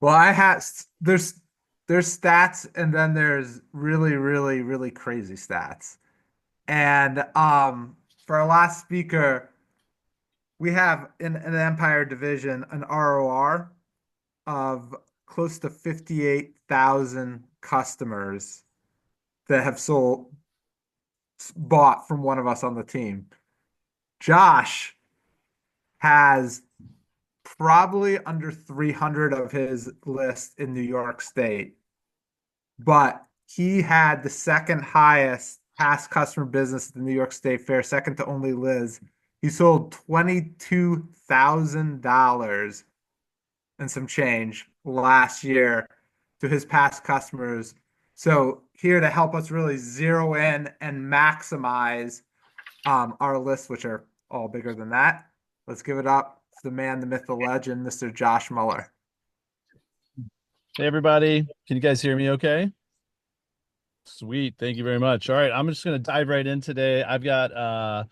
Well, there's stats and then there's really, really, really crazy stats. And for our last speaker, we have in an Empire division an ROR of close to 58,000 customers that have bought from one of us on the team. Josh has probably under 300 of his list in New York State, but he had the second highest past customer business at the New York State Fair, second to only Liz. He sold $22,000 and some change last year to his past customers. So here to help us really zero in and maximize our lists, which are all bigger than that. Let's give it up to the man, the myth, the legend, Mr. Josh Mueller. Hey everybody, can you guys hear me okay? Sweet. Thank you very much. All right, I'm just going to dive right in today. I've got a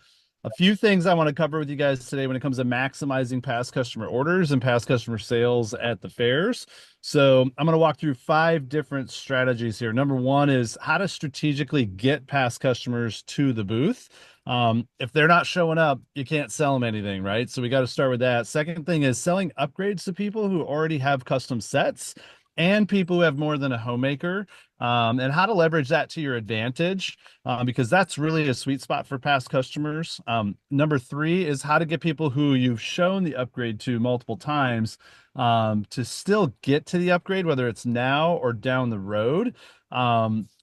few things I want to cover with you guys today when it comes to maximizing past customer orders and past customer sales at the fairs. So, I'm going to walk through 5 different strategies here. Number one is how to strategically get past customers to the booth. If they're not showing up, you can't sell them anything, right? So we got to start with that. Second thing is selling upgrades to people who already have custom sets and people who have more than a homemaker, and how to leverage that to your advantage, because that's really a sweet spot for past customers. Number 3 is how to get people who you've shown the upgrade to multiple times to still get to the upgrade, whether it's now or down the road.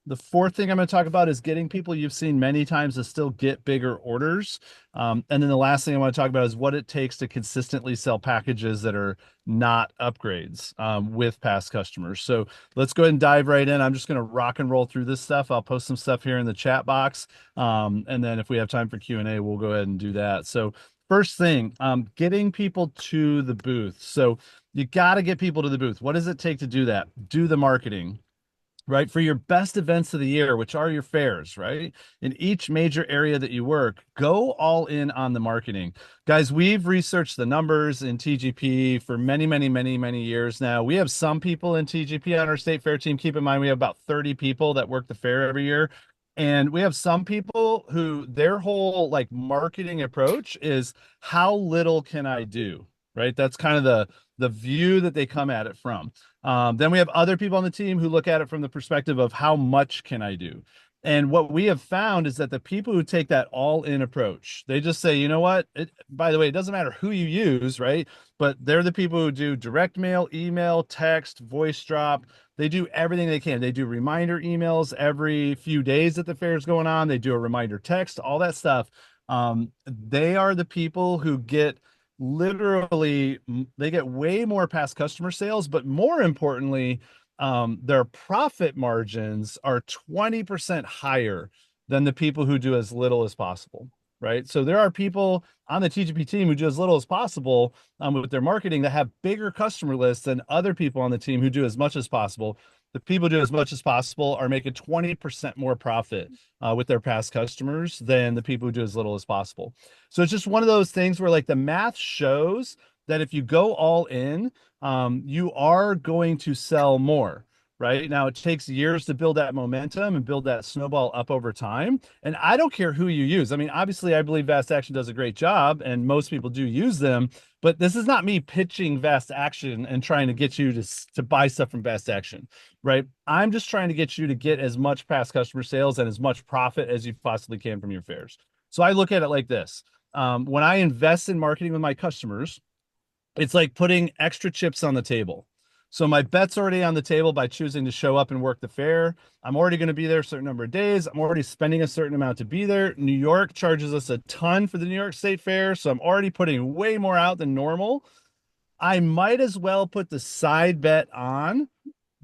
The fourth thing I'm going to talk about is getting people you've seen many times to still get bigger orders. And then the last thing I want to talk about is what it takes to consistently sell packages that are not upgrades with past customers. So let's go ahead and dive right in. I'm just going to rock and roll through this stuff. I'll post some stuff here in the chat box. And then if we have time for Q&A, we'll go ahead and do that. So first thing, getting people to the booth. So you got to get people to the booth. What does it take to do that? Do the marketing, right? For your best events of the year, which are your fairs, right? In each major area that you work, go all in on the marketing. Guys, we've researched the numbers in TGP for many, many, many, many years now. We have some people in TGP on our state fair team. Keep in mind, we have about 30 people that work the fair every year. And we have some people who their whole like marketing approach is how little can I do? Right? That's kind of the view that they come at it from. Then we have other people on the team who look at it from the perspective of how much can I do? And what we have found is that the people who take that all in approach, they just say, you know what? By the way, it doesn't matter who you use, right? But they're the people who do direct mail, email, text, voice drop. They do everything they can. They do reminder emails every few days that the fair is going on. They do a reminder text, all that stuff. They are the people who get literally they get way more past customer sales, but more importantly, their profit margins are 20% higher than the people who do as little as possible, right? So there are people on the TGP team who do as little as possible with their marketing that have bigger customer lists than other people on the team who do as much as possible. The people who do as much as possible are making 20% more profit with their past customers than the people who do as little as possible. So it's just one of those things where like the math shows that if you go all in, you are going to sell more. Right now, it takes years to build that momentum and build that snowball up over time. And I don't care who you use. I mean, obviously, I believe Vast Action does a great job, and most people do use them. But this is not me pitching Vast Action and trying to get you to buy stuff from Vast Action, right? I'm just trying to get you to get as much past customer sales and as much profit as you possibly can from your fairs. So I look at it like this. When I invest in marketing with my customers, it's like putting extra chips on the table. So my bet's already on the table by choosing to show up and work the fair. I'm already going to be there a certain number of days. I'm already spending a certain amount to be there. New York charges us a ton for the New York State Fair, so I'm already putting way more out than normal. I might as well put the side bet on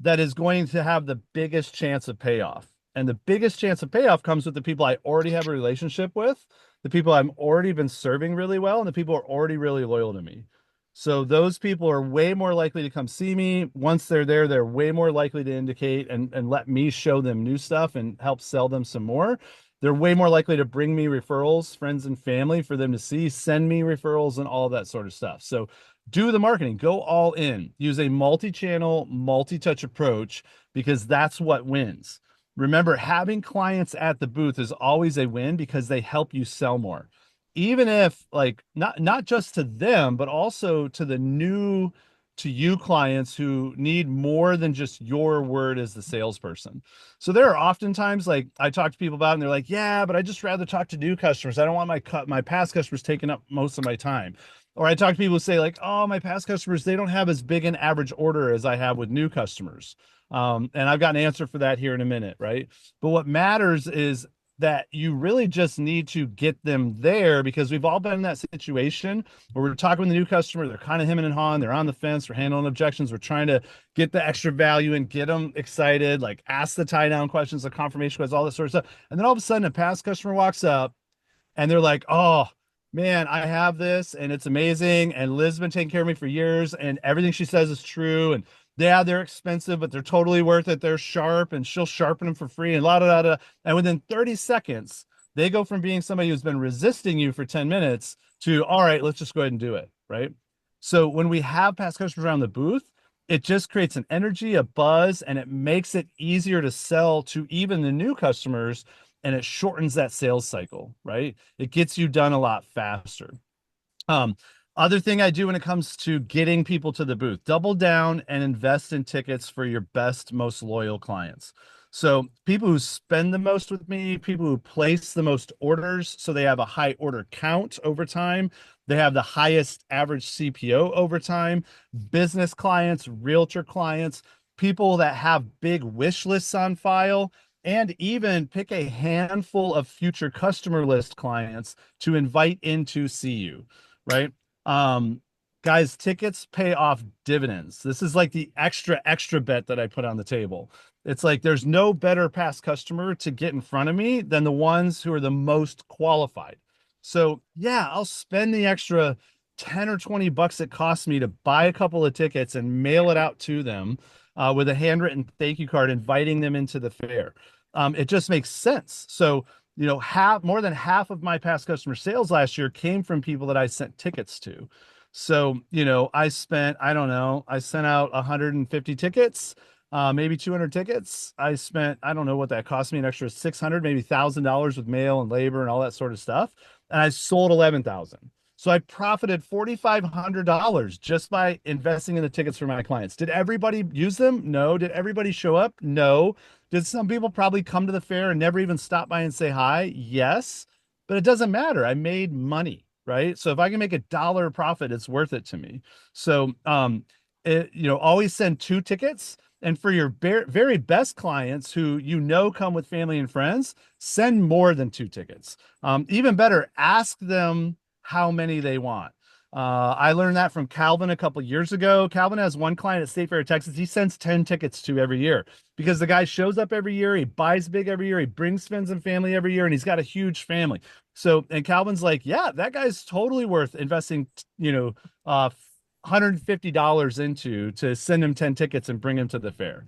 that is going to have the biggest chance of payoff. And the biggest chance of payoff comes with the people I already have a relationship with, the people I've already been serving really well, and the people who are already really loyal to me. So those people are way more likely to come see me. Once they're there, they're way more likely to indicate and let me show them new stuff and help sell them some more. They're way more likely to bring me referrals, friends and family for them to see, send me referrals and all that sort of stuff. So do the marketing, go all in, use a multi-channel, multi-touch approach because that's what wins. Remember, having clients at the booth is always a win because they help you sell more. Even if like not just to them, but also to the new to you clients who need more than just your word as the salesperson. So there are oftentimes like I talk to people about it and they're like, "Yeah, but I just rather talk to new customers. I don't want my past customers taking up most of my time." Or I talk to people who say like, "Oh, my past customers, they don't have as big an average order as I have with new customers." And I've got an answer for that here in a minute, right? But what matters is that you really just need to get them there because we've all been in that situation where we're talking with the new customer, they're kind of hemming and hawing, they're on the fence, we're handling objections, we're trying to get the extra value and get them excited, like ask the tie down questions, the confirmation questions, all that sort of stuff. And then all of a sudden, a past customer walks up and they're like, "Oh man, I have this and it's amazing. And Liz's been taking care of me for years, and everything she says is true. And yeah, they're expensive, but they're totally worth it. They're sharp, and she'll sharpen them for free." And la da da da. And within 30 seconds, they go from being somebody who's been resisting you for 10 minutes to, "All right, let's just go ahead and do it." Right. So when we have past customers around the booth, it just creates an energy, a buzz, and it makes it easier to sell to even the new customers, and it shortens that sales cycle, right? It gets you done a lot faster. Um, Other thing I do when it comes to getting people to the booth, double down and invest in tickets for your best, most loyal clients. So people who spend the most with me, people who place the most orders, so they have a high order count over time. They have the highest average CPO over time. Business clients, realtor clients, people that have big wish lists on file, and even pick a handful of future customer list clients to invite in to see you, right? Um, Guys, tickets pay off dividends. This is like the extra bet that I put on the table. It's like there's no better past customer to get in front of me than the ones who are the most qualified. So, yeah, I'll spend the extra 10 or 20 bucks it costs me to buy a couple of tickets and mail it out to them with a handwritten thank you card inviting them into the fair. It just makes sense. So, half more than half of my past customer sales last year came from people that I sent tickets to. So, I don't know, I sent out 150 tickets, maybe 200 tickets. I don't know what that cost me, an extra 600, maybe $1,000 with mail and labor and all that sort of stuff. And I sold 11,000. So I profited $4,500 just by investing in the tickets for my clients. Did everybody use them? No. Did everybody show up? No. Did some people probably come to the fair and never even stop by and say hi? Yes, but it doesn't matter. I made money, right? So if I can make $1 profit, it's worth it to me. So, always send two tickets. And for your very best clients who come with family and friends, send more than two tickets. Even better, ask them how many they want. I learned that from Calvin a couple years ago. Calvin has one client at State Fair, Texas. He sends 10 tickets to every year because the guy shows up every year. He buys big every year. He brings friends and family every year, and he's got a huge family. So, and Calvin's like, "Yeah, that guy's totally worth investing, $150 into to send him 10 tickets and bring him to the fair."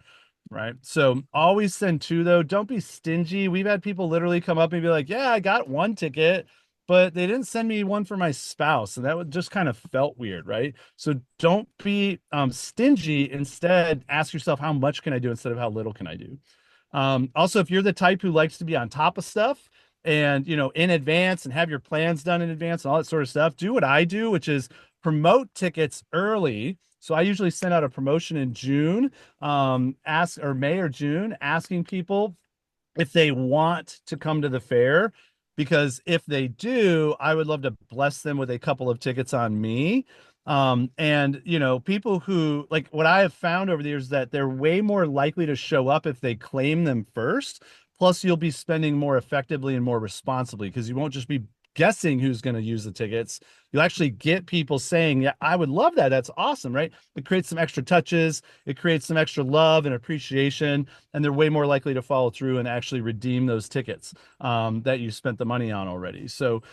Right. So always send two though. Don't be stingy. We've had people literally come up and be like, "Yeah, I got one ticket, but they didn't send me one for my spouse." And that would just kind of felt weird, right? So don't be stingy. Instead, ask yourself, how much can I do instead of how little can I do? Also, if you're the type who likes to be on top of stuff and, in advance and have your plans done in advance and all that sort of stuff, do what I do, which is promote tickets early. So I usually send out a promotion in June, ask or May or June, asking people if they want to come to the fair, because if they do, I would love to bless them with a couple of tickets on me. And people who like what I have found over the years is that they're way more likely to show up if they claim them first. Plus, you'll be spending more effectively and more responsibly because you won't just be guessing who's going to use the tickets. You'll actually get people saying, "Yeah, I would love that. That's awesome," right? It creates some extra touches, it creates some extra love and appreciation, and they're way more likely to follow through and actually redeem those tickets that you spent the money on already. So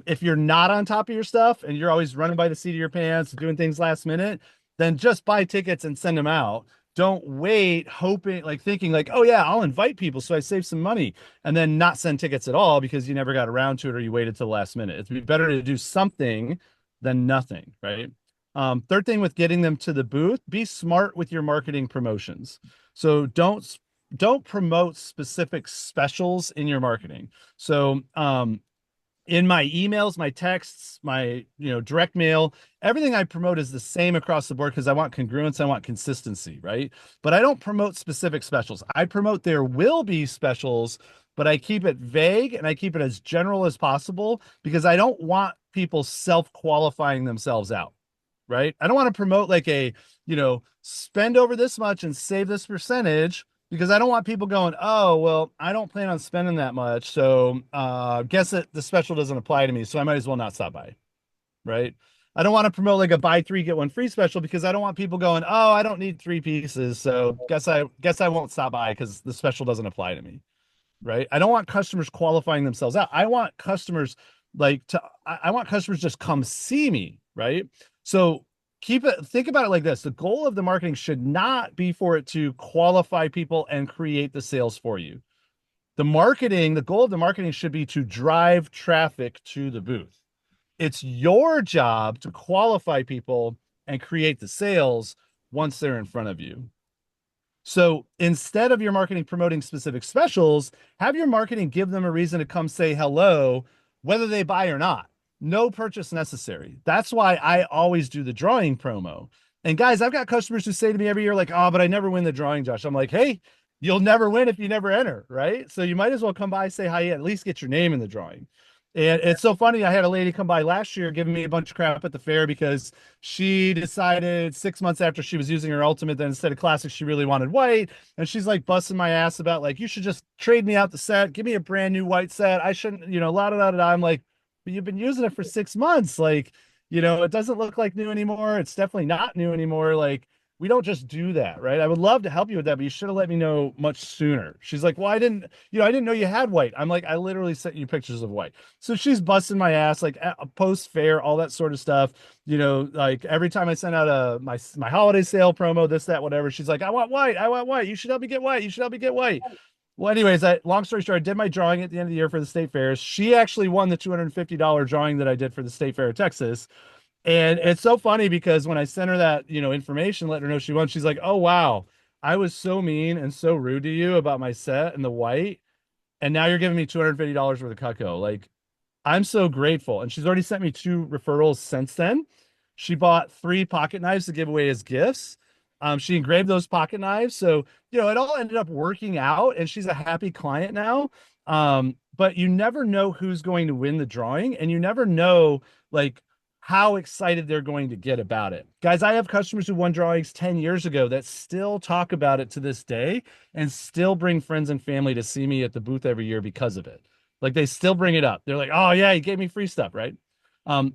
if you're not on top of your stuff and you're always running by the seat of your pants, doing things last minute, then just buy tickets and send them out. Don't wait, hoping, like thinking, like, "Oh yeah, I'll invite people so I save some money," and then not send tickets at all because you never got around to it or you waited till the last minute. It'd be better to do something than nothing, right? Third thing with getting them to the booth, be smart with your marketing promotions. So don't promote specific specials in your marketing. So in my emails, my texts, my direct mail, everything I promote is the same across the board because I want congruence, I want consistency, right? But I don't promote specific specials. I promote there will be specials, but I keep it vague and I keep it as general as possible because I don't want people self-qualifying themselves out, right? I don't want to promote like spend over this much and save this percentage because I don't want people going, oh, well, I don't plan on spending that much. So guess that the special doesn't apply to me. So I might as well not stop by. Right. I don't want to promote like a buy three, get one free special because I don't want people going, oh, I don't need three pieces. So guess I won't stop by because the special doesn't apply to me. Right. I don't want customers qualifying themselves out. I want customers I want customers just come see me. Right. So think about it like this. The goal of the marketing should not be for it to qualify people and create the sales for you. The goal of the marketing should be to drive traffic to the booth. It's your job to qualify people and create the sales once they're in front of you. So instead of your marketing promoting specific specials, have your marketing give them a reason to come say hello, whether they buy or not. No purchase necessary. That's why I always do the drawing promo. And guys, I've got customers who say to me every year, like, oh, but I never win the drawing, Josh. I'm like, hey, you'll never win if you never enter, right? So you might as well come by, say hi, at least get your name in the drawing. And it's so funny. I had a lady come by last year giving me a bunch of crap at the fair because she decided 6 months after she was using her ultimate that instead of classic, she really wanted white. And she's like busting my ass about like, you should just trade me out the set, give me a brand new white set. I shouldn't, la da da da. I'm like, but you've been using it for 6 months. Like, it doesn't look like new anymore. It's definitely not new anymore. Like, we don't just do that, right? I would love to help you with that, but you should have let me know much sooner. She's like, well, I didn't know you had white. I'm like, I literally sent you pictures of white. So she's busting my ass, like post fair, all that sort of stuff. Like every time I send out my holiday sale promo, this, that, whatever, she's like, I want white. I want white. You should help me get white. You should help me get white. Well, anyways, long story short, I did my drawing at the end of the year for the state fairs. She actually won the $250 drawing that I did for the state fair of Texas. And it's so funny because when I sent her that, information, let her know she won, she's like, oh, wow, I was so mean and so rude to you about my set and the white. And now you're giving me $250 worth of Cutco. Like, I'm so grateful. And she's already sent me 2 referrals since then. She bought 3 pocket knives to give away as gifts. She engraved those pocket knives. So, it all ended up working out and she's a happy client now. But you never know who's going to win the drawing and you never know like how excited they're going to get about it. Guys, I have customers who won drawings 10 years ago that still talk about it to this day and still bring friends and family to see me at the booth every year because of it. Like they still bring it up. They're like, oh yeah, you gave me free stuff, right?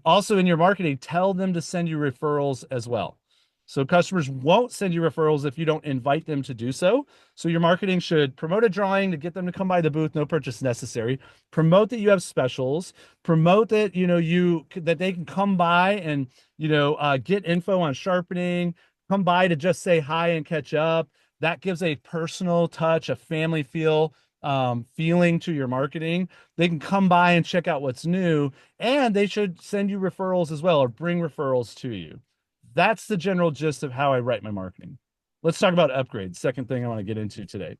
Also in your marketing, tell them to send you referrals as well. So customers won't send you referrals if you don't invite them to do so. So your marketing should promote a drawing to get them to come by the booth, no purchase necessary. Promote that you have specials. Promote that that they can come by and get info on sharpening. Come by to just say hi and catch up. That gives a personal touch, a family feeling to your marketing. They can come by and check out what's new, and they should send you referrals as well or bring referrals to you. That's the general gist of how I write my marketing. Let's talk about upgrades. Second thing I want to get into today.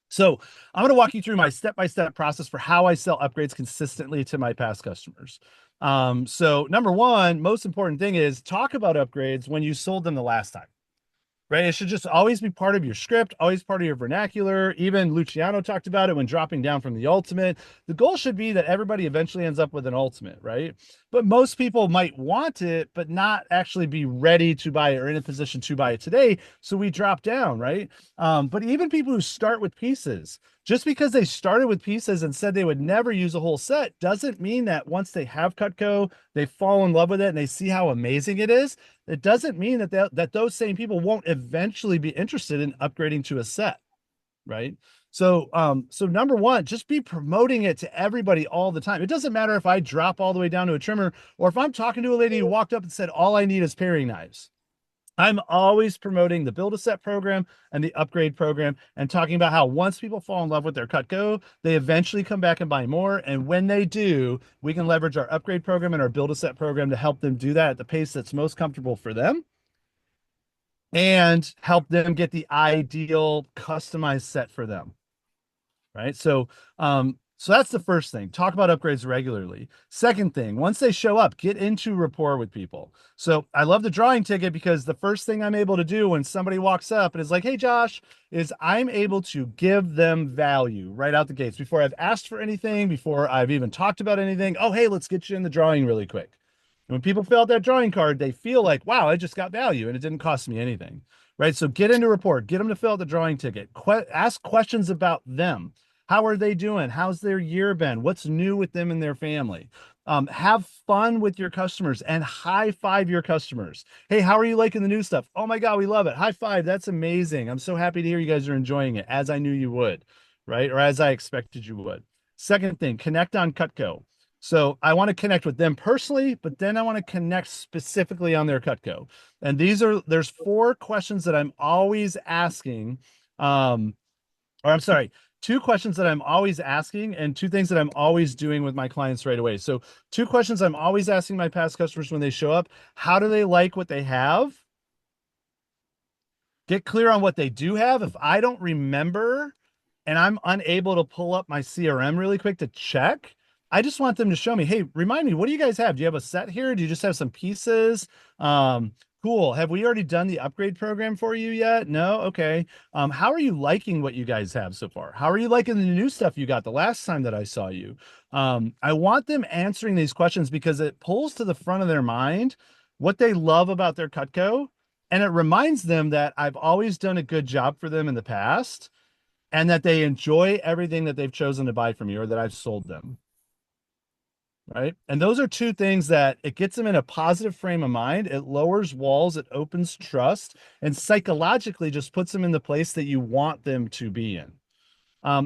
So I'm going to walk you through my step-by-step process for how I sell upgrades consistently to my past customers. So number one, most important thing is talk about upgrades when you sold them the last time. Right? It should just always be part of your script, always part of your vernacular. Even Luciano talked about it when dropping down from the ultimate. The goal should be that everybody eventually ends up with an ultimate, right? But most people might want it, but not actually be ready to buy it or in a position to buy it today. So we drop down, right? But even people who start with pieces, just because they started with pieces and said they would never use a whole set doesn't mean that once they have Cutco, they fall in love with it and they see how amazing it is. It doesn't mean that those same people won't eventually be interested in upgrading to a set, right? So number one, just be promoting it to everybody all the time. It doesn't matter if I drop all the way down to a trimmer or if I'm talking to a lady who walked up and said, all I need is paring knives. I'm always promoting the build a set program and the upgrade program and talking about how once people fall in love with their Cutco, they eventually come back and buy more. And when they do, we can leverage our upgrade program and our build a set program to help them do that at the pace that's most comfortable for them and help them get the ideal customized set for them. Right. So that's the first thing. Talk about upgrades regularly. Second thing, once they show up, get into rapport with people. So I love the drawing ticket because the first thing I'm able to do when somebody walks up and is like, "Hey Josh," is I'm able to give them value right out the gates before I've asked for anything, before I've even talked about anything. Oh, hey, let's get you in the drawing really quick. And when people fill out that drawing card, they feel like, wow, I just got value and it didn't cost me anything. Right. So get into rapport, get them to fill out the drawing ticket, ask questions about them. How are they doing? How's their year been? What's new with them and their family? Have fun with your customers and high five your customers. Hey, how are you liking the new stuff? Oh my God, we love it. High five. That's amazing. I'm so happy to hear you guys are enjoying it as I knew you would, right? Or as I expected you would. Second thing, connect on Cutco. So I want to connect with them personally, but then I want to connect specifically on their Cutco. And there's 4 questions that I'm always asking. Or I'm sorry, 2 questions that I'm always asking and 2 things that I'm always doing with my clients right away. So 2 questions I'm always asking my past customers when they show up. How do they like what they have? Get clear on what they do have. If I don't remember and I'm unable to pull up my CRM really quick to check, I just want them to show me, hey, remind me, what do you guys have? Do you have a set here? Do you just have some pieces? Cool. Have we already done the upgrade program for you yet? No? Okay. How are you liking what you guys have so far? How are you liking the new stuff you got the last time that I saw you? I want them answering these questions because it pulls to the front of their mind what they love about their Cutco. And it reminds them that I've always done a good job for them in the past and that they enjoy everything that they've chosen to buy from me or that I've sold them. Right. And those are 2 things that it gets them in a positive frame of mind. It lowers walls, it opens trust, and psychologically just puts them in the place that you want them to be in.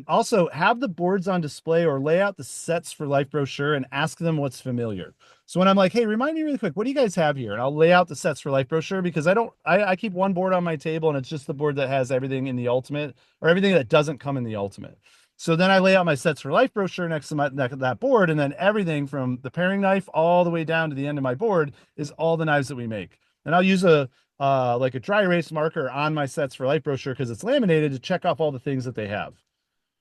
Also, have the boards on display or lay out the sets for life brochure and ask them what's familiar. So when I'm like, hey, remind me really quick, what do you guys have here? And I'll lay out the sets for life brochure because I keep one board on my table and it's just the board that has everything in the ultimate or everything that doesn't come in the ultimate. So then I lay out my sets for life brochure next to that board. And then everything from the paring knife all the way down to the end of my board is all the knives that we make. And I'll use like a dry erase marker on my sets for life brochure because it's laminated to check off all the things that they have.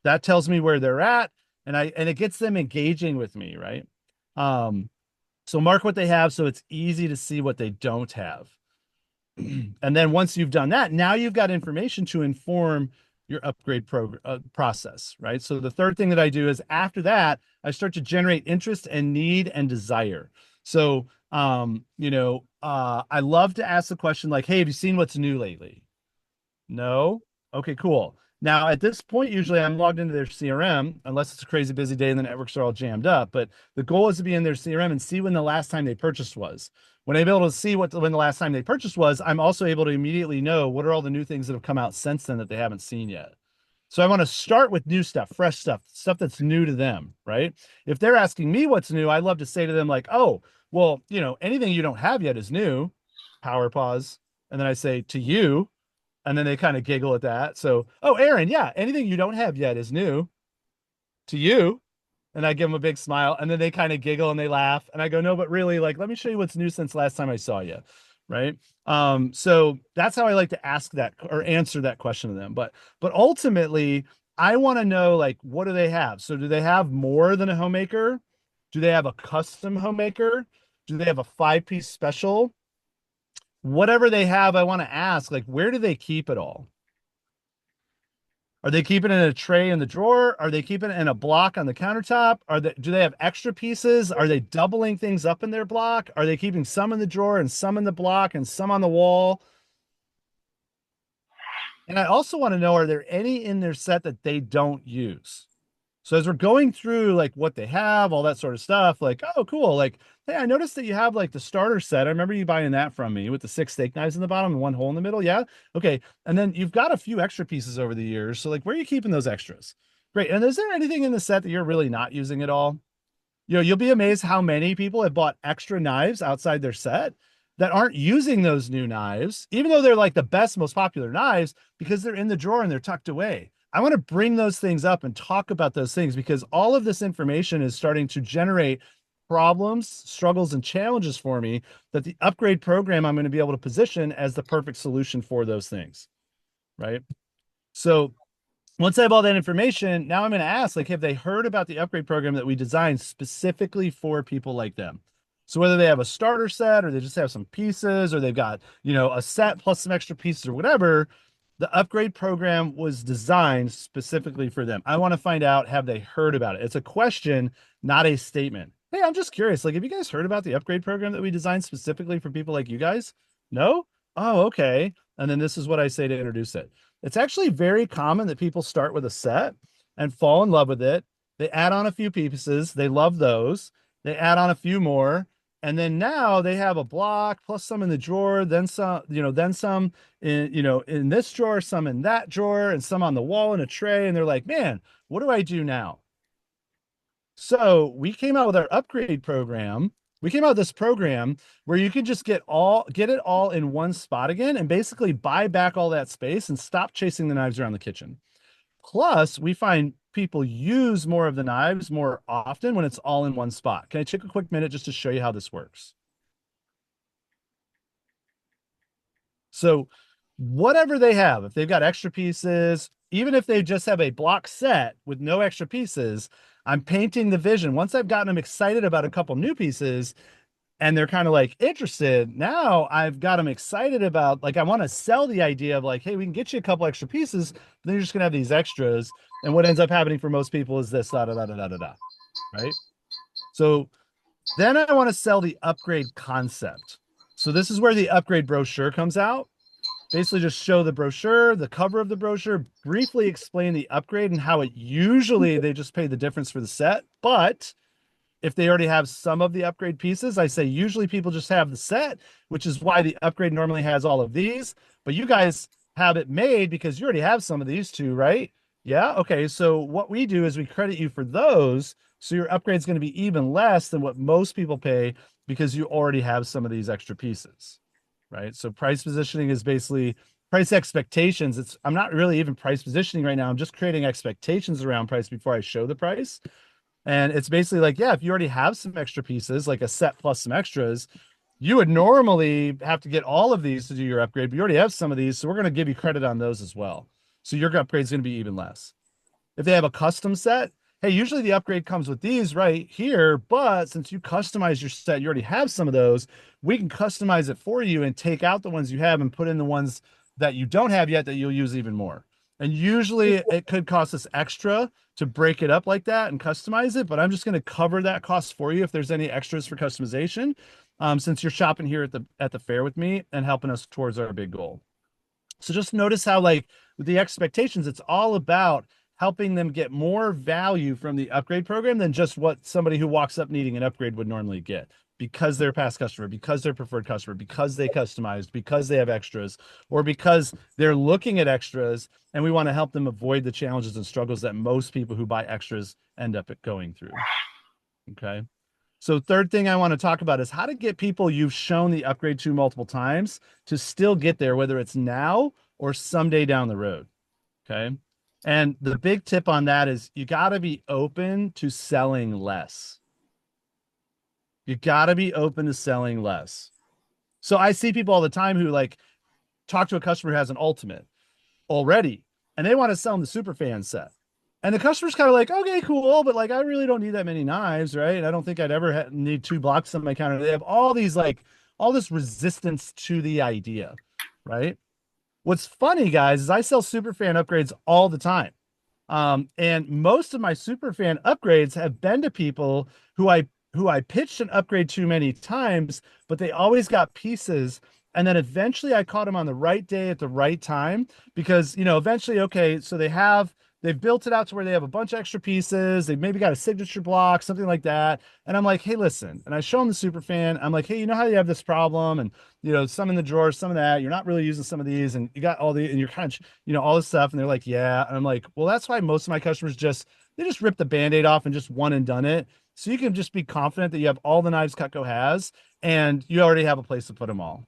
That tells me where they're at and it gets them engaging with me, right? So mark what they have so it's easy to see what they don't have. And then once you've done that, now you've got information to inform your upgrade process, right? So the third thing that I do is after that, I start to generate interest and need and desire. So I love to ask the question like, hey, have you seen what's new lately? No. Okay, cool. Now, at this point, usually I'm logged into their CRM, unless it's a crazy busy day and the networks are all jammed up. But the goal is to be in their CRM and see when the last time they purchased was. When I'm able to see when the last time they purchased was, I'm also able to immediately know what are all the new things that have come out since then that they haven't seen yet. So I want to start with new stuff, fresh stuff, stuff that's new to them, right? If they're asking me what's new, I love to say to them like, oh, well, anything you don't have yet is new. Power pause. And then I say to you, and then they kind of giggle at that. So, oh, Aaron, yeah, anything you don't have yet is new to you. And I give them a big smile. And then they kind of giggle and they laugh. And I go, no, but really, like, let me show you what's new since last time I saw you. Right. So that's how I like to ask that or answer that question to them. But ultimately, I want to know, like, what do they have? So do they have more than a homemaker? Do they have a custom homemaker? Do they have a 5-piece special? Whatever they have, I want to ask, like, where do they keep it all? Are they keeping it in a tray in the drawer? Are they keeping it in a block on the countertop? Do they have extra pieces? Are they doubling things up in their block? Are they keeping some in the drawer and some in the block and some on the wall? And I also want to know, are there any in their set that they don't use? So as we're going through like what they have, all that sort of stuff, like, oh, cool. Like, hey, I noticed that you have like the starter set. I remember you buying that from me with the 6 steak knives in the bottom and 1 hole in the middle. Yeah. Okay. And then you've got a few extra pieces over the years. So like, where are you keeping those extras? Great. And is there anything in the set that you're really not using at all? You'll be amazed how many people have bought extra knives outside their set. that aren't using those new knives, even though they're like the best, most popular knives, because they're in the drawer and they're tucked away. I want to bring those things up and talk about those things because all of this information is starting to generate problems, struggles, and challenges for me that the upgrade program I'm going to be able to position as the perfect solution for those things. Right. So once I have all that information, now I'm going to ask, like, have they heard about the upgrade program that we designed specifically for people like them? So whether they have a starter set or they just have some pieces or they've got, a set plus some extra pieces or whatever, the upgrade program was designed specifically for them. I want to find out, have they heard about it? It's a question, not a statement. Hey, I'm just curious. Like, have you guys heard about the upgrade program that we designed specifically for people like you guys? No? Oh, okay. And then this is what I say to introduce it. It's actually very common that people start with a set and fall in love with it. They add on a few pieces, they love those. They add on a few more, and then now they have a block plus some in the drawer, then some, then some in this drawer, some in that drawer, and some on the wall in a tray. And they're like, man, what do I do now? So we came out with our upgrade program. We came out with this program where you can just get it all in one spot again and basically buy back all that space and stop chasing the knives around the kitchen. Plus, we find people use more of the knives more often when it's all in one spot. Can I take a quick minute just to show you how this works? So, whatever they have, if they've got extra pieces, even if they just have a block set with no extra pieces, I'm painting the vision. Once I've gotten them excited about a couple new pieces and they're kind of like interested, now I've got them excited about, like, I want to sell the idea of like, hey, we can get you a couple extra pieces, then you're just gonna have these extras. And what ends up happening for most people is this, da da da da da da da, right? So then I want to sell the upgrade concept. So this is where the upgrade brochure comes out. Basically, just show the brochure, the cover of the brochure, briefly explain the upgrade and how it usually they just pay the difference for the set. But if they already have some of the upgrade pieces, I say usually people just have the set, which is why the upgrade normally has all of these. But you guys have it made because you already have some of these two, right? Yeah. Okay. So what we do is we credit you for those. So your upgrade is going to be even less than what most people pay because you already have some of these extra pieces, right? So price positioning is basically price expectations. I'm not really even price positioning right now. I'm just creating expectations around price before I show the price. And it's basically like, yeah, if you already have some extra pieces, like a set plus some extras, you would normally have to get all of these to do your upgrade, but you already have some of these. So we're going to give you credit on those as well. So your upgrade is going to be even less. If they have a custom set, hey, usually the upgrade comes with these right here, but since you customize your set, you already have some of those, we can customize it for you and take out the ones you have and put in the ones that you don't have yet that you'll use even more. And usually it could cost us extra to break it up like that and customize it, but I'm just going to cover that cost for you if there's any extras for customization, since you're shopping here at the fair with me and helping us towards our big goal. So just notice how, like, with the expectations, it's all about helping them get more value from the upgrade program than just what somebody who walks up needing an upgrade would normally get because they're a past customer, because they're preferred customer, because they customized, because they have extras, or because they're looking at extras and we want to help them avoid the challenges and struggles that most people who buy extras end up going through. Okay. So third thing I want to talk about is how to get people you've shown the upgrade to multiple times to still get there, whether it's now or someday down the road. Okay. And the big tip on that is you got to be open to selling less. You got to be open to selling less. So I see people all the time who like talk to a customer who has an ultimate already and they want to sell them the super fan set. And the customer's kind of like, okay, cool, but like I really don't need that many knives, right? And I don't think I'd ever need two blocks on my counter. They have all these like all this resistance to the idea, right? What's funny, guys, is I sell super fan upgrades all the time. And most of my super fan upgrades have been to people who I pitched an upgrade to many times, but they always got pieces. And then eventually I caught them on the right day at the right time because, eventually, okay, so they've built it out to where they have a bunch of extra pieces. They've maybe got a signature block, something like that. And I'm like, hey, listen. And I show them the super fan. I'm like, hey, you know how you have this problem? And, some in the drawer, some of that. You're not really using some of these. And you got and you're kind of, all this stuff. And they're like, yeah. And I'm like, well, that's why most of my customers they just rip the Band-Aid off and just one and done it. So you can just be confident that you have all the knives Cutco has and you already have a place to put them all.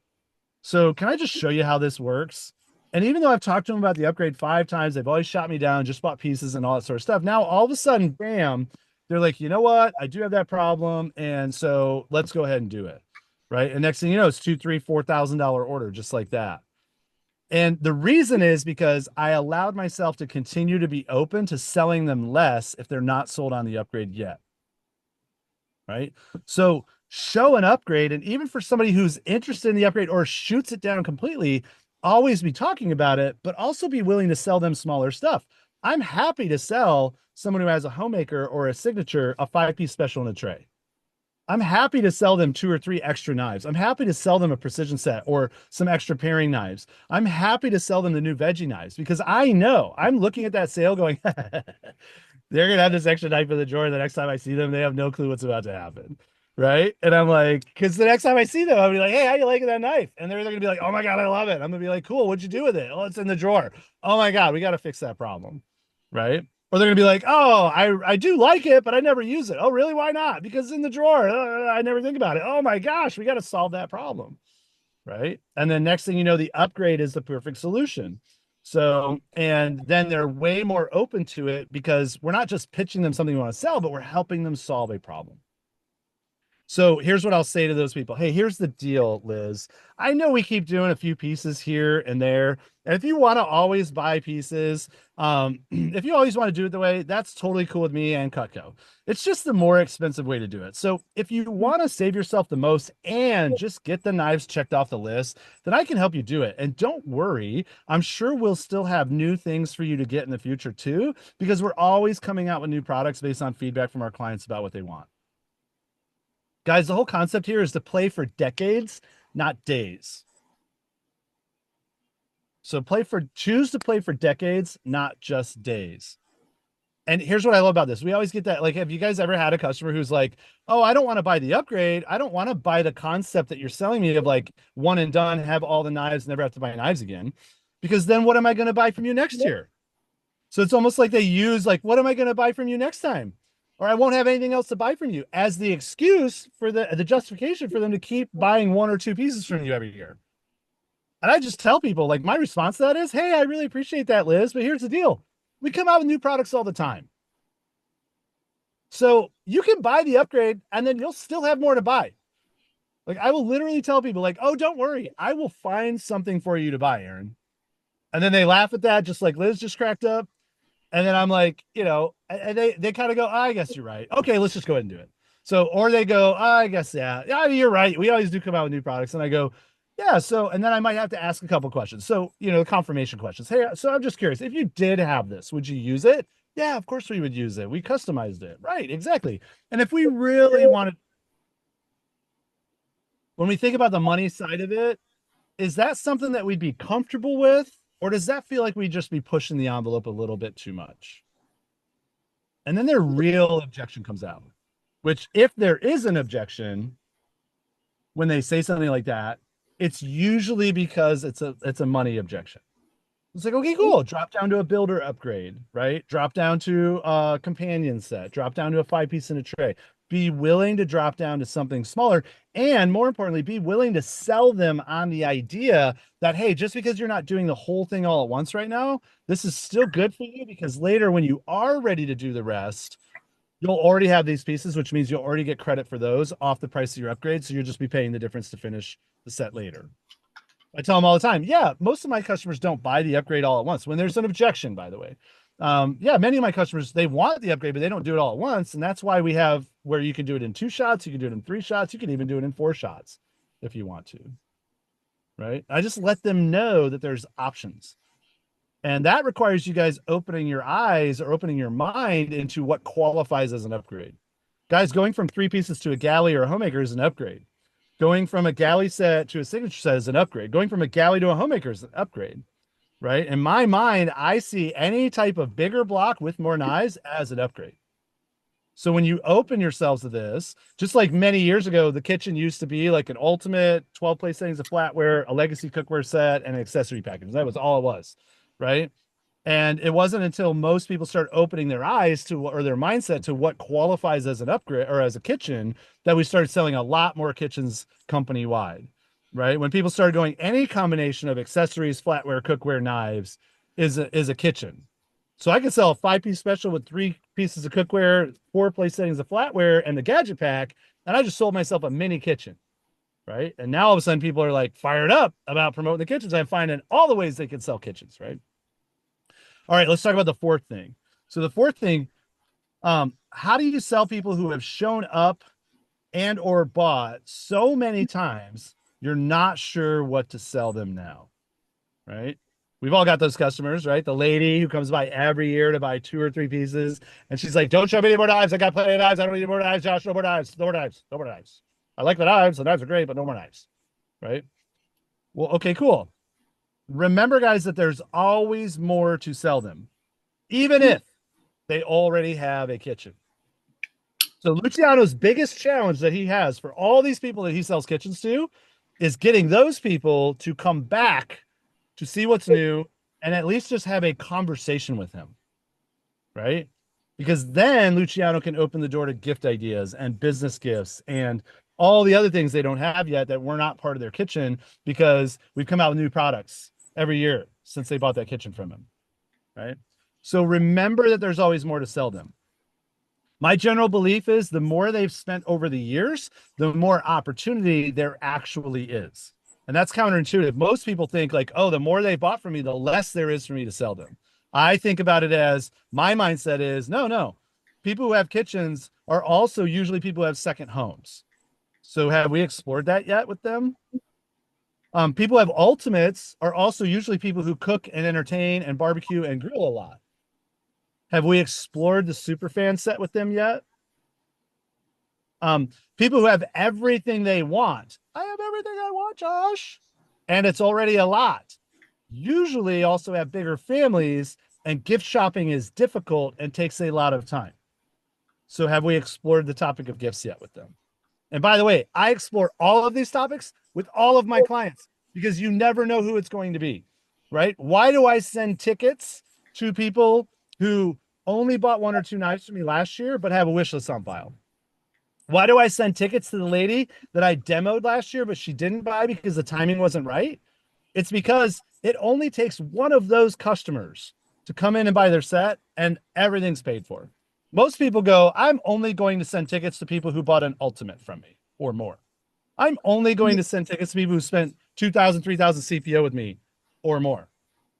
So can I just show you how this works? And even though I've talked to them about the upgrade 5 times, they've always shot me down, just bought pieces and all that sort of stuff. Now all of a sudden, bam, they're like, you know what? I do have that problem. And so let's go ahead and do it. Right. And next thing you know, it's two, three, $4,000 order, just like that. And the reason is because I allowed myself to continue to be open to selling them less if they're not sold on the upgrade yet. Right. So show an upgrade. And even for somebody who's interested in the upgrade or shoots it down completely, always be talking about it, but also be willing to sell them smaller stuff. I'm happy to sell someone who has a homemaker or a signature a 5-piece special in a tray. I'm happy to sell them 2 or 3 extra knives. I'm happy to sell them a precision set or some extra paring knives. I'm happy to sell them the new veggie knives because I know I'm looking at that sale going, they're gonna have this extra knife in the drawer. The next time I see them, they have no clue what's about to happen. Right. And I'm like, because the next time I see them, I'll be like, hey, how you liking that knife? And they're gonna be like, oh my God, I love it. I'm gonna be like, cool, what'd you do with it? Oh, it's in the drawer. Oh my God, we gotta fix that problem. Right. Or they're gonna be like, oh, I do like it, but I never use it. Oh, really? Why not? Because it's in the drawer. I never think about it. Oh my gosh, we got to solve that problem. Right. And then next thing you know, the upgrade is the perfect solution. So, and then they're way more open to it because we're not just pitching them something we want to sell, but we're helping them solve a problem. So here's what I'll say to those people. Hey, here's the deal, Liz. I know we keep doing a few pieces here and there. And if you want to always buy pieces, if you always want to do it the way, that's totally cool with me and Cutco. It's just the more expensive way to do it. So if you want to save yourself the most and just get the knives checked off the list, then I can help you do it. And don't worry, I'm sure we'll still have new things for you to get in the future too, because we're always coming out with new products based on feedback from our clients about what they want. Guys, the whole concept here is to play for decades, not days. So choose to play for decades, not just days. And here's what I love about this. We always get that. Like, have you guys ever had a customer who's like, oh, I don't want to buy the upgrade. I don't want to buy the concept that you're selling me of like one and done, have all the knives, never have to buy knives again. Because then what am I going to buy from you next year? So it's almost like they use like, what am I going to buy from you next time? Or I won't have anything else to buy from you as the excuse for the justification for them to keep buying 1 or 2 pieces from you every year. And I just tell people like my response to that is, hey, I really appreciate that, Liz, but here's the deal. We come out with new products all the time. So you can buy the upgrade and then you'll still have more to buy. Like I will literally tell people like, oh, don't worry. I will find something for you to buy, Aaron. And then they laugh at that, just like Liz just cracked up. And then I'm like, and they kind of go, oh, I guess you're right. Okay, let's just go ahead and do it. So, or they go, oh, I guess, yeah, you're right. We always do come out with new products. And I go, yeah. So, and then I might have to ask a couple questions. So, confirmation questions. Hey, so I'm just curious, if you did have this, would you use it? Yeah, of course we would use it. We customized it. Right, exactly. And if we really wanted, when we think about the money side of it, is that something that we'd be comfortable with? Or does that feel like we'd just be pushing the envelope a little bit too much? And then their real objection comes out, which if there is an objection, when they say something like that, it's usually because it's a money objection. It's like, okay, cool. Drop down to a builder upgrade, right? Drop down to a companion set, drop down to a 5-piece in a tray. Be willing to drop down to something smaller. And more importantly, be willing to sell them on the idea that, hey, just because you're not doing the whole thing all at once right now, this is still good for you because later when you are ready to do the rest, you'll already have these pieces, which means you'll already get credit for those off the price of your upgrade. So you'll just be paying the difference to finish the set later. I tell them all the time, yeah, most of my customers don't buy the upgrade all at once when there's an objection, by the way. Yeah, many of my customers, they want the upgrade, but they don't do it all at once. And that's why we have where you can do it in 2 shots, you can do it in 3 shots, you can even do it in 4 shots if you want to. Right. I just let them know that there's options. And that requires you guys opening your eyes or opening your mind into what qualifies as an upgrade. Guys, going from 3 pieces to a galley or a homemaker is an upgrade. Going from a galley set to a signature set is an upgrade. Going from a galley to a homemaker is an upgrade, right? In my mind, I see any type of bigger block with more knives as an upgrade. So when you open yourselves to this, just like many years ago, the kitchen used to be like an ultimate 12 place settings of flatware, a legacy cookware set, and an accessory package. That was all it was, right? And it wasn't until most people start opening their eyes to, or their mindset to what qualifies as an upgrade or as a kitchen, that we started selling a lot more kitchens company wide, right? When people started going, any combination of accessories, flatware, cookware, knives is a kitchen. So I could sell a 5-piece special with 3 pieces of cookware, 4 place settings of flatware, and the gadget pack, and I just sold myself a mini kitchen, right? And now all of a sudden people are like fired up about promoting the kitchens. I'm finding all the ways they can sell kitchens, right? All right, let's talk about the fourth thing. So the fourth thing, how do you sell people who have shown up and or bought so many times you're not sure what to sell them now, right? We've all got those customers, right? The lady who comes by every year to buy 2 or 3 pieces, and she's like, "Don't show me any more knives. I got plenty of knives. I don't need any more knives, Josh. No more knives. No more knives. No more knives. I like the knives. The knives are great, but no more knives." Right? Well, okay, cool. Remember, guys, that there's always more to sell them, even if they already have a kitchen. So Luciano's biggest challenge that he has for all these people that he sells kitchens to is getting those people to come back to see what's new and at least just have a conversation with him, right? Because then Luciano can open the door to gift ideas and business gifts and all the other things they don't have yet that were not part of their kitchen, because we've come out with new products every year since they bought that kitchen from him, right? So remember that there's always more to sell them. My general belief is the more they've spent over the years, the more opportunity there actually is. And that's counterintuitive. Most people think like, oh, the more they bought from me, the less there is for me to sell them. I think about it as, my mindset is no, no. People who have kitchens are also usually people who have second homes. So have we explored that yet with them? People who have ultimates are also usually people who cook and entertain and barbecue and grill a lot. Have we explored the superfan set with them yet? People who have everything they want. I have everything I want, Josh. And it's already a lot. Usually also have bigger families, and gift shopping is difficult and takes a lot of time. So have we explored the topic of gifts yet with them? And by the way, I explore all of these topics with all of my clients because you never know who it's going to be, right? Why do I send tickets to people who only bought 1 or 2 knives from me last year, but have a wish list on file? Why do I send tickets to the lady that I demoed last year, but she didn't buy because the timing wasn't right? It's because it only takes one of those customers to come in and buy their set, and everything's paid for. Most people go, I'm only going to send tickets to people who bought an ultimate from me or more. I'm only going to send tickets to people who spent 2,000, 3,000 CPO with me or more.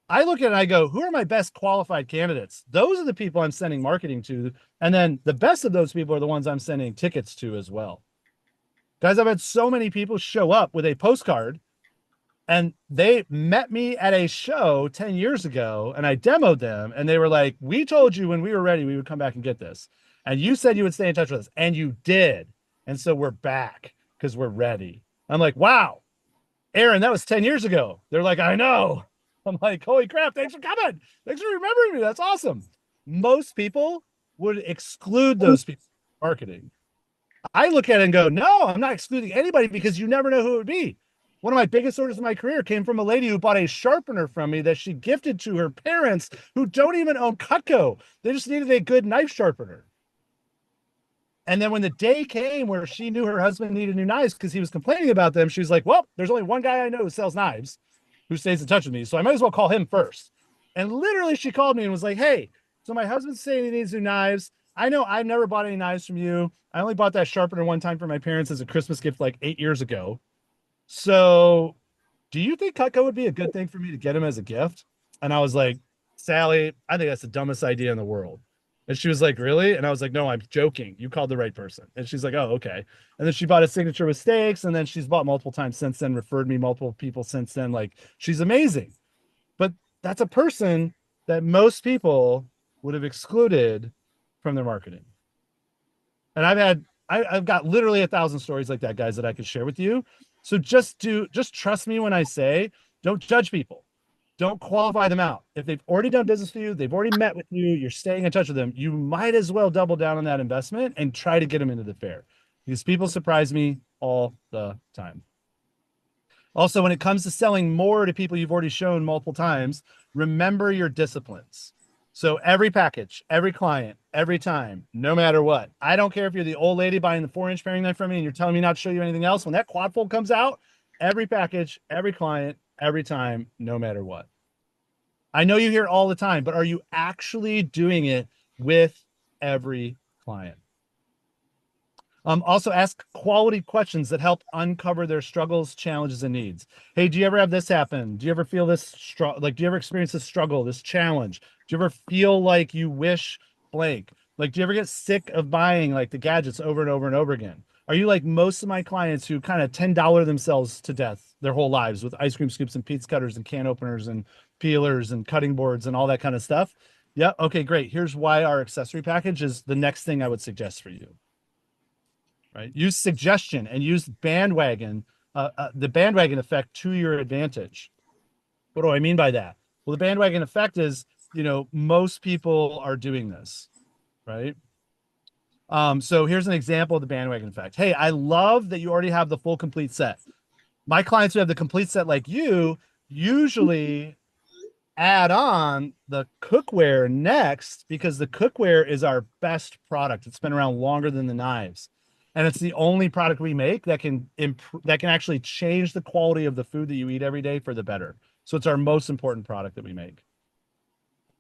I look at it and I go, who are my best qualified candidates? Those are the people I'm sending marketing to. And then the best of those people are the ones I'm sending tickets to as well. Guys, I've had so many people show up with a postcard, and they met me at a show 10 years ago and I demoed them. And they were like, we told you when we were ready, we would come back and get this. And you said you would stay in touch with us, and you did. And so we're back because we're ready. I'm like, wow, Aaron, that was 10 years ago. They're like, I know. I'm like, holy crap, thanks for coming. Thanks for remembering me. That's awesome. Most people would exclude those people from marketing. I look at it and go, no, I'm not excluding anybody because you never know who it would be. One of my biggest orders of my career came from a lady who bought a sharpener from me that she gifted to her parents who don't even own Cutco. They just needed a good knife sharpener. And then when the day came where she knew her husband needed new knives because he was complaining about them, she was like, well, there's only one guy I know who sells knives who stays in touch with me, so I might as well call him first. And literally she called me and was like, hey, so my husband's saying he needs new knives. I know I've never bought any knives from you. I only bought that sharpener one time for my parents as a Christmas gift like 8 years ago. So do you think Cutco would be a good thing for me to get him as a gift? And I was like, Sally, I think that's the dumbest idea in the world. And she was like, really? And I was like, no, I'm joking. You called the right person. And she's like, oh, okay. And then she bought a signature with steaks. And then she's bought multiple times since then, referred me multiple people since then. Like, she's amazing. But that's a person that most people would have excluded from their marketing. And I've got literally 1,000 stories like that, guys, that I could share with you. So just trust me when I say, don't judge people. Don't qualify them out. If they've already done business with you, they've already met with you, you're staying in touch with them, you might as well double down on that investment and try to get them into the fair, because people surprise me all the time. Also, when it comes to selling more to people you've already shown multiple times, remember your disciplines. So every package, every client, every time, no matter what. I don't care if you're the old lady buying the 4-inch paring knife from me and you're telling me not to show you anything else. When that quad fold comes out, every package, every client, every time, no matter what. I know you hear it all the time, but are you actually doing it with every client? Also, ask quality questions that help uncover their struggles, challenges, and needs. Hey, do you ever have this happen? Do you ever feel this like? Do you ever experience this struggle, this challenge? Do you ever feel like you wish blank? Like, do you ever get sick of buying like the gadgets over and over and over again? Are you like most of my clients who kind of $10 themselves to death their whole lives with ice cream scoops and pizza cutters and can openers and peelers and cutting boards and all that kind of stuff? Yeah. Okay, great. Here's why our accessory package is the next thing I would suggest for you. Right? Use suggestion and use the bandwagon effect to your advantage. What do I mean by that? Well, the bandwagon effect is, most people are doing this, right? So here's an example of the bandwagon effect. Hey, I love that you already have the full complete set. My clients who have the complete set like you usually add on the cookware next because the cookware is our best product. It's been around longer than the knives. And it's the only product we make that can actually change the quality of the food that you eat every day for the better. So it's our most important product that we make.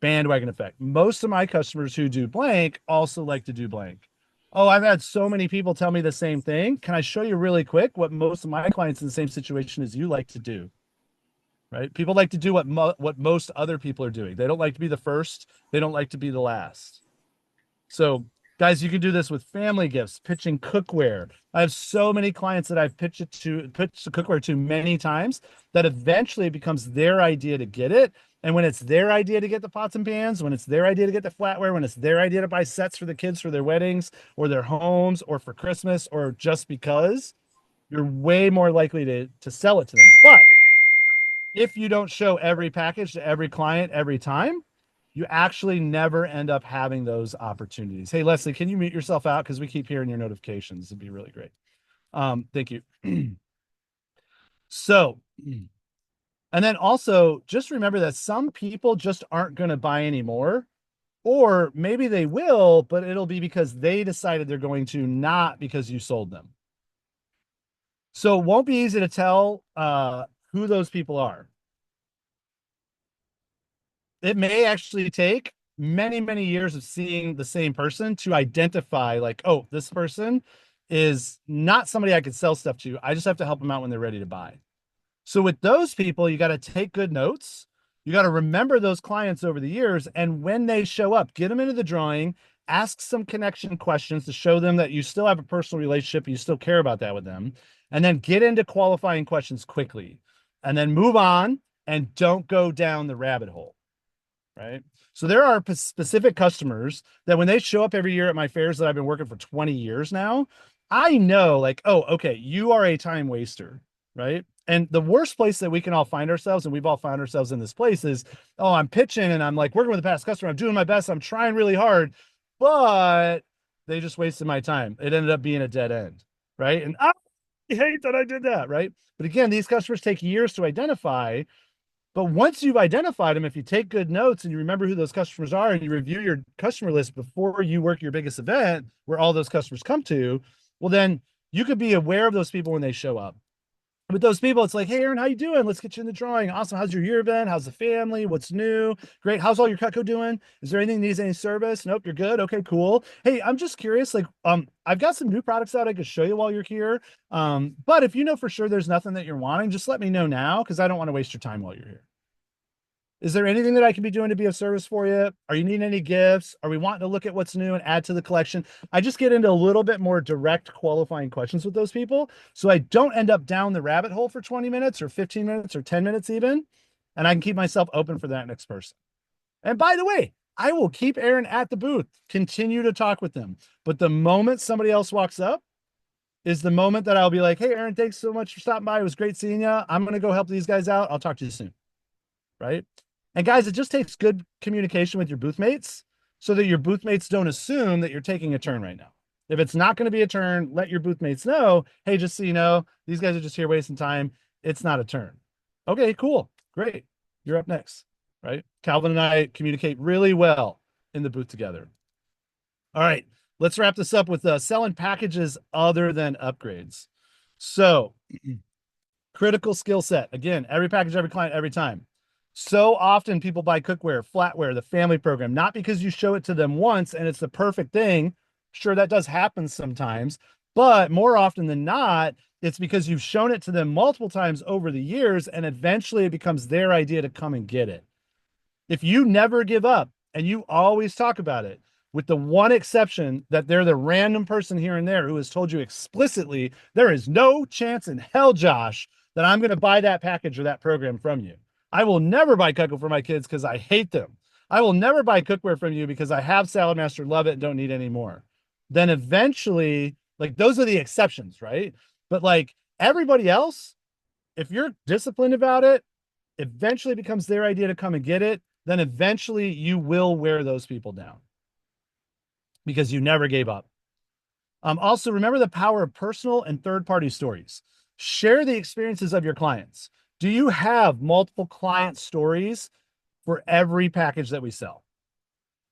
Bandwagon effect. Most of my customers who do blank also like to do blank. Oh, I've had so many people tell me the same thing. Can I show you really quick what most of my clients in the same situation as you like to do? Right? People like to do what most other people are doing. They don't like to be the first. They don't like to be the last. So, guys, you can do this with family gifts, pitching cookware. I have so many clients that I've pitched the cookware to many times that eventually it becomes their idea to get it. And when it's their idea to get the pots and pans, when it's their idea to get the flatware, when it's their idea to buy sets for the kids for their weddings or their homes or for Christmas or just because, you're way more likely to sell it to them. But if you don't show every package to every client every time, you actually never end up having those opportunities. Hey, Leslie, can you mute yourself out? Because we keep hearing your notifications. It'd be really great. Thank you. So, and then also just remember that some people just aren't going to buy anymore, or maybe they will, but it'll be because they decided they're going to, not because you sold them. So it won't be easy to tell who those people are. It may actually take many, many years of seeing the same person to identify, like, oh, this person is not somebody I could sell stuff to. I just have to help them out when they're ready to buy. So with those people, you got to take good notes. You got to remember those clients over the years. And when they show up, get them into the drawing, ask some connection questions to show them that you still have a personal relationship. You still care about that with them. And then get into qualifying questions quickly and then move on and don't go down the rabbit hole. Right. So there are specific customers that when they show up every year at my fairs that I've been working for 20 years now, I know like, oh, okay, you are a time waster. Right. And the worst place that we can all find ourselves, and we've all found ourselves in this place, is, oh, I'm pitching and I'm like working with a past customer. I'm doing my best. I'm trying really hard, but they just wasted my time. It ended up being a dead end. Right. And I hate that I did that. Right. But again, these customers take years to identify. But once you've identified them, if you take good notes and you remember who those customers are and you review your customer list before you work your biggest event where all those customers come to, well, then you could be aware of those people when they show up. With those people, it's like, hey, Aaron, how you doing? Let's get you in the drawing. Awesome. How's your year been? How's the family? What's new? Great. How's all your Cutco doing? Is there anything that needs any service? Nope, you're good. Okay, cool. Hey, I'm just curious. Like, I've got some new products out I could show you while you're here. But if you know for sure there's nothing that you're wanting, just let me know now because I don't want to waste your time while you're here. Is there anything that I can be doing to be of service for you? Are you needing any gifts? Are we wanting to look at what's new and add to the collection? I just get into a little bit more direct qualifying questions with those people. So I don't end up down the rabbit hole for 20 minutes or 15 minutes or 10 minutes even. And I can keep myself open for that next person. And by the way, I will keep Aaron at the booth, continue to talk with them. But the moment somebody else walks up is the moment that I'll be like, hey, Aaron, thanks so much for stopping by. It was great seeing you. I'm going to go help these guys out. I'll talk to you soon. Right. And guys, it just takes good communication with your booth mates so that your booth mates don't assume that you're taking a turn right now. If it's not going to be a turn, let your booth mates know, hey, just so you know, these guys are just here wasting time. it's not a turn. Okay, cool. Great. You're up next. Right. Calvin and I communicate really well in the booth together. All right. Let's wrap this up with selling packages other than upgrades. So, critical skill set. Again, every package, every client, every time. So often people buy cookware, flatware, the family program, not because you show it to them once and it's the perfect thing. Sure, that does happen sometimes, but more often than not, it's because you've shown it to them multiple times over the years and eventually it becomes their idea to come and get it. If you never give up and you always talk about it, with the one exception that they're the random person here and there who has told you explicitly, there is no chance in hell, Josh, that I'm going to buy that package or that program from you. I will never buy Cookware for my kids because I hate them. I will never buy cookware from you because I have Salad Master, love it, and don't need any more. Then eventually, like those are the exceptions, right? But like everybody else, if you're disciplined about it, eventually becomes their idea to come and get it, then eventually you will wear those people down because you never gave up. Also, remember the power of personal and third party stories. Share the experiences of your clients. Do you have multiple client stories for every package that we sell?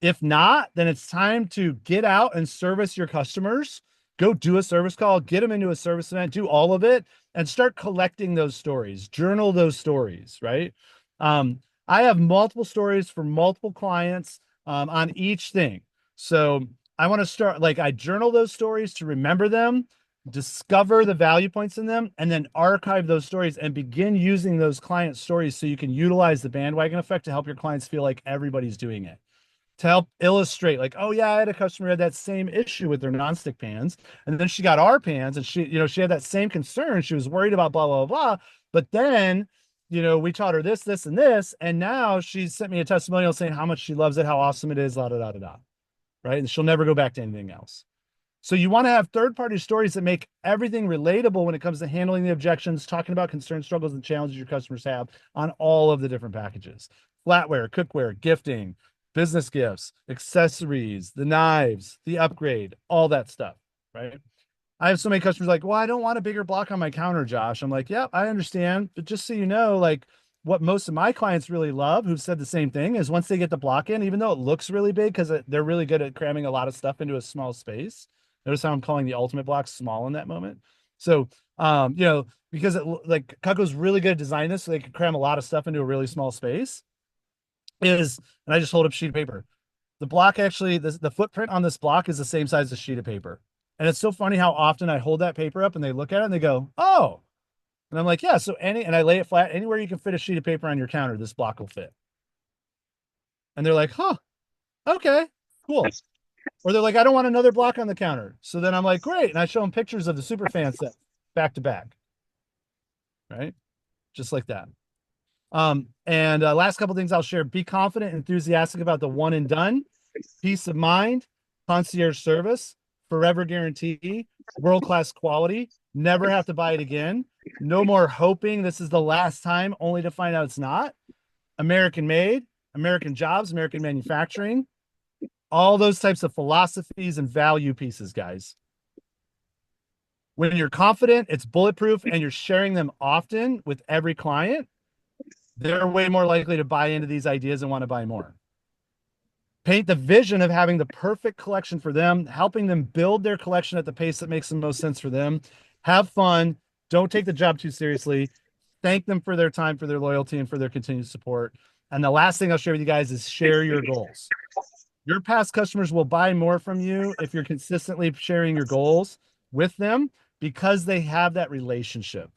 If not, then it's time to get out and service your customers. Go do a service call, get them into a service event, do all of it, and start collecting those stories. Journal those stories, right? I have multiple stories for multiple clients on each thing. So I want to start, like, I journal those stories to remember them, discover the value points in them, and then archive those stories and begin using those client stories so you can utilize the bandwagon effect to help your clients feel like everybody's doing it, to help illustrate, like, oh yeah, I had a customer who had that same issue with their nonstick pans, and then she got our pans, and she had that same concern. She was worried about blah blah blah, but then we taught her this, this, and this, and now she sent me a testimonial saying how much she loves it, how awesome it is, la da da da da, right? And she'll never go back to anything else. So you want to have third-party stories that make everything relatable when it comes to handling the objections, talking about concerns, struggles, and challenges your customers have on all of the different packages. Flatware, cookware, gifting, business gifts, accessories, the knives, the upgrade, all that stuff, right? I have so many customers like, well, I don't want a bigger block on my counter, Josh. I'm like, yeah, I understand. But just so you know, like what most of my clients really love, who've said the same thing, is once they get the block in, even though it looks really big, because they're really good at cramming a lot of stuff into a small space. Notice how I'm calling the ultimate block small in that moment. So, because like Cutco's really good at designing this, so they can cram a lot of stuff into a really small space. And I just hold up a sheet of paper. The block actually, the footprint on this block is the same size as a sheet of paper. And it's so funny how often I hold that paper up and they look at it and they go, oh. And I'm like, yeah, and I lay it flat. Anywhere you can fit a sheet of paper on your counter, this block will fit. And they're like, huh, okay, cool. Or they're like, I don't want another block on the counter. So then I'm like, great. And I show them pictures of the super fan set back to back. Right. Just like that. And last couple things I'll share: be confident and enthusiastic about the one and done, peace of mind, concierge service, forever guarantee, world-class quality, never have to buy it again, no more hoping this is the last time only to find out it's not, American made, American jobs, American manufacturing, all those types of philosophies and value pieces, guys. When you're confident, it's bulletproof, and you're sharing them often with every client, they're way more likely to buy into these ideas and want to buy more. Paint the vision of having the perfect collection for them, helping them build their collection at the pace that makes the most sense for them. Have fun. Don't take the job too seriously. Thank them for their time, for their loyalty, and for their continued support. And the last thing I'll share with you guys is share your goals. Your past customers will buy more from you if you're consistently sharing your goals with them because they have that relationship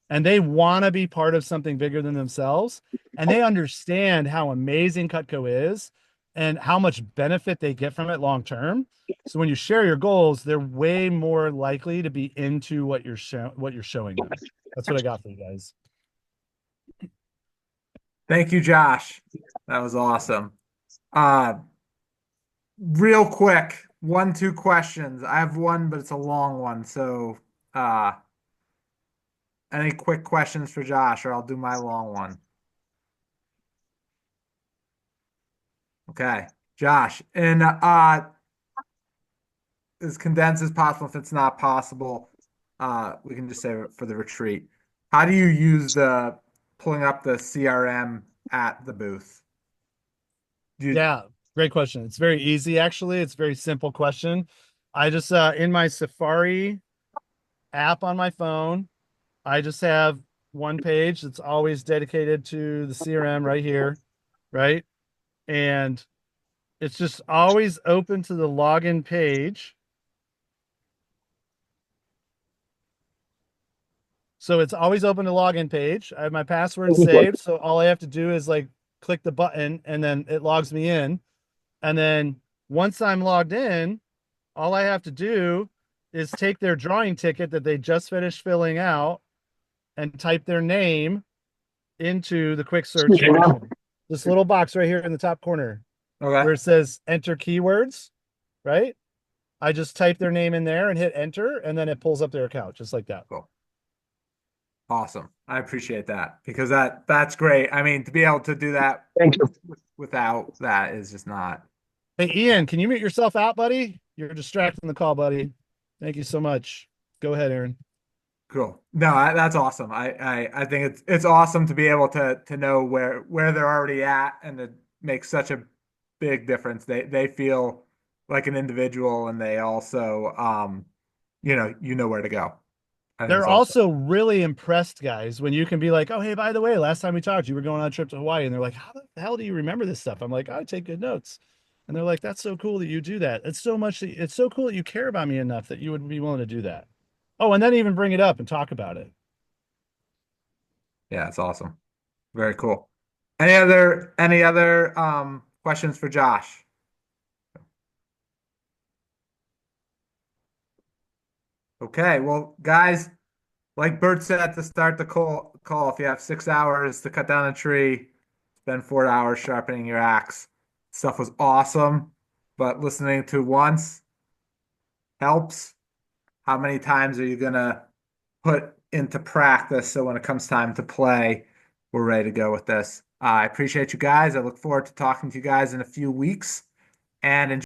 and they want to be part of something bigger than themselves. And they understand how amazing Cutco is and how much benefit they get from it long term. So when you share your goals, they're way more likely to be into what you're showing them. That's what I got for you guys. Thank you, Josh. That was awesome. Uh, Real quick, one, two questions. I have one, but it's a long one. So, uh, any quick questions for Josh, or I'll do my long one. Okay, Josh, and as condensed as possible. If it's not possible, we can just say it for the retreat. How do you use the pulling up the CRM at the booth? Do you, Yeah, great question. It's very easy, actually. It's a very simple question. I just in my Safari app on my phone, I just have one page that's always dedicated to the CRM right here, right? And it's just always open to the login page. So it's always open to login page. I have my password saved, so all I have to do is like click the button and then it logs me in. And then once I'm logged in, all I have to do is take their drawing ticket that they just finished filling out and type their name into the quick search function. This little box right here in the top corner okay, where it says enter keywords, right? I just type their name in there and hit enter, and then it pulls up their account just like that. cool. Awesome. I appreciate that because that's great. I mean, to be able to do that without that is just not. Hey, Ian, can you mute yourself out, buddy? You're distracting the call, buddy. Thank you so much. Go ahead, Aaron. Cool. No, that's awesome. I think it's awesome to be able to know where they're already at and to make such a big difference. They feel like an individual and they also you know where to go. I think They're it's awesome. also really impressed, guys, when you can be like, oh, hey, by the way, last time we talked, you were going on a trip to Hawaii. And they're like, how the hell do you remember this stuff? I'm like, I take good notes. And they're like, that's so cool that you do that. It's so cool that you care about me enough that you would be willing to do that. Oh, and then even bring it up and talk about it. Yeah, it's awesome. Very cool. Any other questions for Josh? Okay, well, guys, like Bert said at the start the call, if you have 6 hours to cut down a tree, spend 4 hours sharpening your axe. Stuff was awesome, but listening to once helps. How many times are you gonna put into practice so when it comes time to play, we're ready to go with this? I appreciate you guys. I look forward to talking to you guys in a few weeks and enjoy.